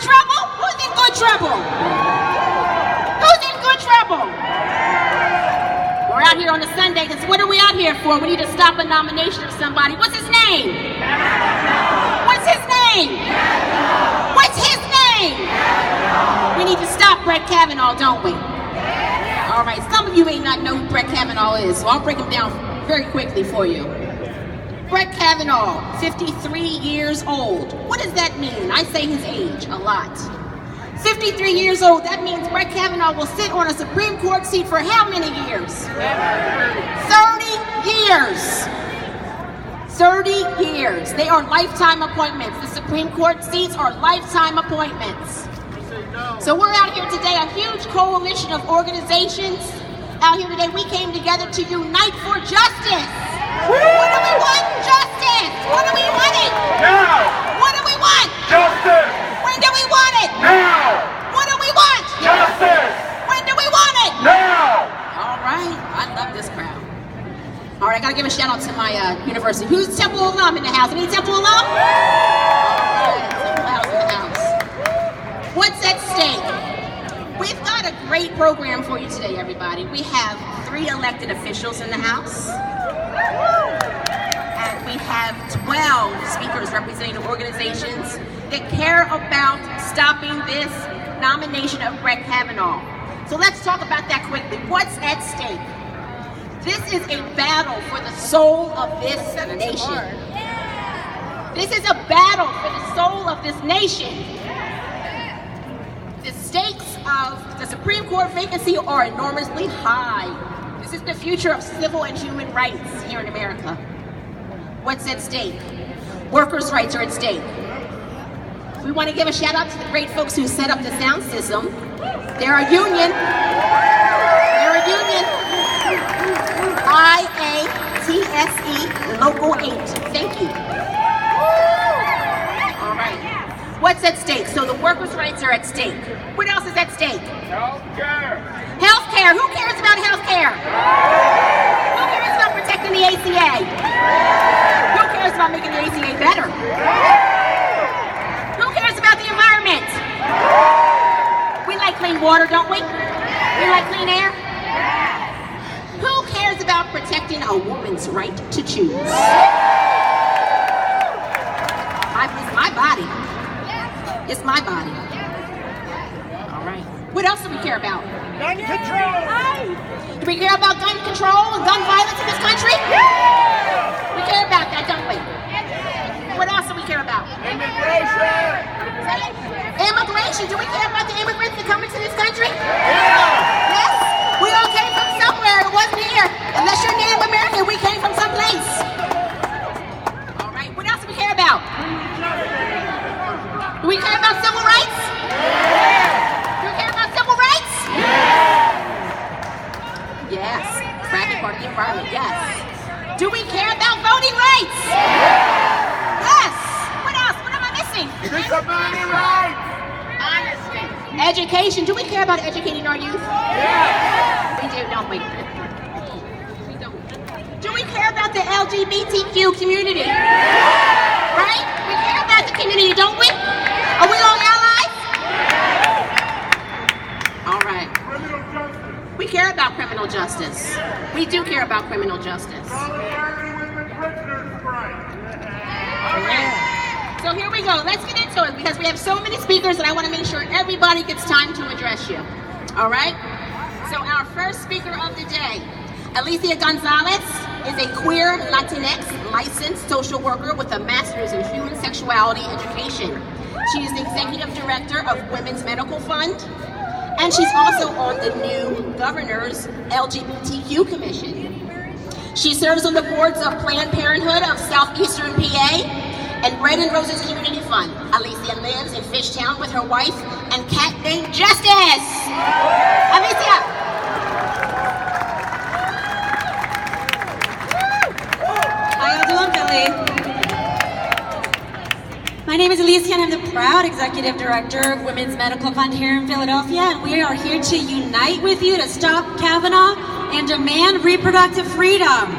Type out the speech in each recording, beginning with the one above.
trouble? Who's in good trouble? Who's in good trouble? We're out here on a Sunday, because what are we out here for? We need to stop a nomination of somebody. What's his name? What's his name? What's his name? We need to stop Brett Kavanaugh, don't we? All right, some of you may not know who Brett Kavanaugh is, so I'll break him down very quickly for you. Brett Kavanaugh, 53 years old. What does that mean? I say his age a lot. 53 years old, that means Brett Kavanaugh will sit on a Supreme Court seat for how many years? 30 years. 30 years. They are lifetime appointments. The Supreme Court seats are lifetime appointments. So we're out here today, a huge coalition of organizations. Out here today, we came together to unite for justice. What do we want? Justice. What do we want it? Now. What do we want? Justice. When do we want it? Now. What do we want? Justice. When do we want it? Now. All right, I love this crowd. All right, I gotta give a shout out to my university. Who's Temple alum in the house? Any Temple alum? All right, Temple House in the house. What's at stake? We've got a great program for you today, everybody. We have 3 elected officials in the house. And we have 12 speakers representing organizations that care about stopping this nomination of Brett Kavanaugh. So let's talk about that quickly. What's at stake? This is a battle for the soul of this nation. This is a battle for the soul of this nation. The stakes of the Supreme Court vacancy are enormously high. This is the future of civil and human rights here in America. What's at stake? Workers' rights are at stake. We want to give a shout out to the great folks who set up the sound system. They're a union. They're a union. IATSE Local 8. Thank you. All right. What's at stake? So the workers' rights are at stake. What else is at stake? Healthcare. Healthcare. Who cares about healthcare? Who cares about protecting the ACA? Who cares about making the ACA better? Who cares about the environment? We like clean water, don't we? We like clean air? Who cares about protecting a woman's right to choose? It's my body. It's my body. All right. What else do we care about? Gun control. Do we care about gun control and gun violence in this country? We care about that, don't we? What else do we care about? Immigration. Immigration. Do we care about the immigrants that come into this country? Yes. We all came from somewhere. It wasn't here. Unless you're Native American, we came from someplace. All right. What else do we care about? Do we care about civil rights? Do we care about civil rights? Yes. Bracket part of the environment. Yes. Do we care about voting rights? Yes. What else? What am I missing? Disability rights. Honesty. Education. Do we care about educating our youth? Yes. We do, don't we? We don't. Do we care about the LGBTQ community? Right? We care about the community, don't we? Are we all allies? All right. Criminal justice. We care about criminal justice. We do care about criminal justice. Solidarity with the prisoners' strike. All right. So here we go. Let's get into it because we have so many speakers and I want to make sure everybody gets time to address you. All right? So our first speaker of the day, Alicia Gonzalez, is a queer Latinx licensed social worker with a master's in human sexuality education. She is the executive director of Women's Medical Fund, and she's also on the new governor's LGBTQ commission. She serves on the boards of Planned Parenthood of Southeastern PA and Bread and Roses Community Fund. Alicia lives in Fishtown with her wife and cat named Justice. Alicia. How y'all doing, Billy? My name is Alicia and I'm the proud executive director of Women's Medical Fund here in Philadelphia, and we are here to unite with you to stop Kavanaugh and demand reproductive freedom.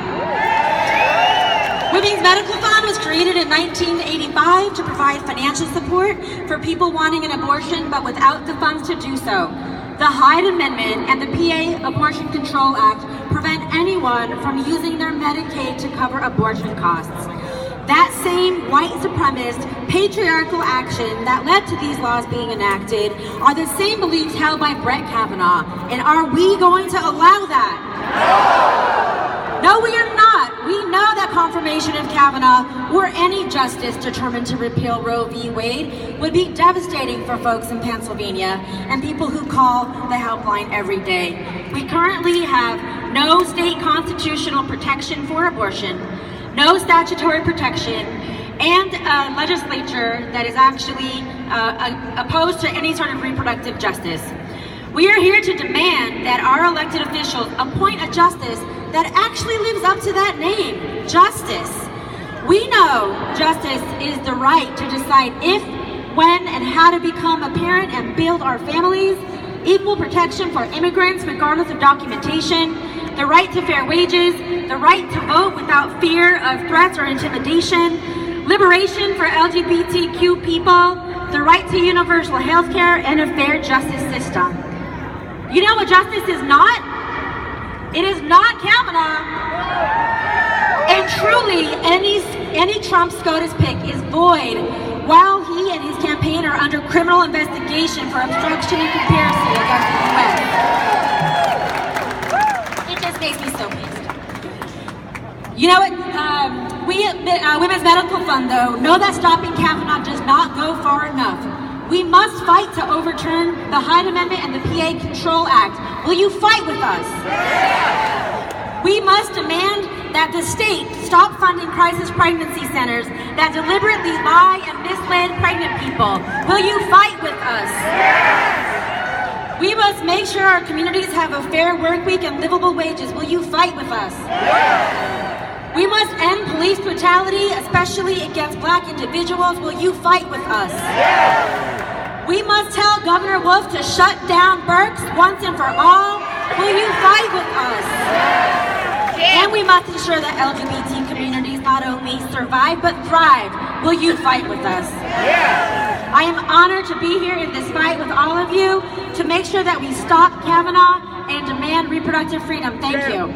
Women's Medical Fund was created in 1985 to provide financial support for people wanting an abortion but without the funds to do so. The Hyde Amendment and the PA Abortion Control Act prevent anyone from using their Medicaid to cover abortion costs. That same white supremacist, patriarchal action that led to these laws being enacted are the same beliefs held by Brett Kavanaugh. And are we going to allow that? No, we are not. We know that confirmation of Kavanaugh or any justice determined to repeal Roe v. Wade would be devastating for folks in Pennsylvania and people who call the helpline every day. We currently have no state constitutional protection for abortion, no statutory protection, and a legislature that is actually opposed to any sort of reproductive justice. We are here to demand that our elected officials appoint a justice that actually lives up to that name, justice. We know justice is the right to decide if, when, and how to become a parent and build our families, equal protection for immigrants regardless of documentation, the right to fair wages, the right to vote without fear of threats or intimidation, liberation for LGBTQ people, the right to universal health care, and a fair justice system. You know what justice is not? It is not Kavanaugh. And truly, any Trump SCOTUS pick is void while he and his campaign are under criminal investigation for obstruction and conspiracy against the U.S. It just makes me so pissed. You know what? We at Women's Medical Fund, though, know that stopping Kavanaugh does not go far enough. We must fight to overturn the Hyde Amendment and the PA Control Act. Will you fight with us? We must demand that the state stop funding crisis pregnancy centers that deliberately lie and mislead pregnant people. Will you fight with us? We must make sure our communities have a fair work week and livable wages. Will you fight with us? We must end police brutality, especially against Black individuals. Will you fight with us? We must tell Governor Wolf to shut down Berks once and for all. Will you fight with us? And we must ensure that LGBT communities not only survive but thrive. Will you fight with us? I am honored to be here in this fight with all of you to make sure that we stop Kavanaugh and demand reproductive freedom. Thank you.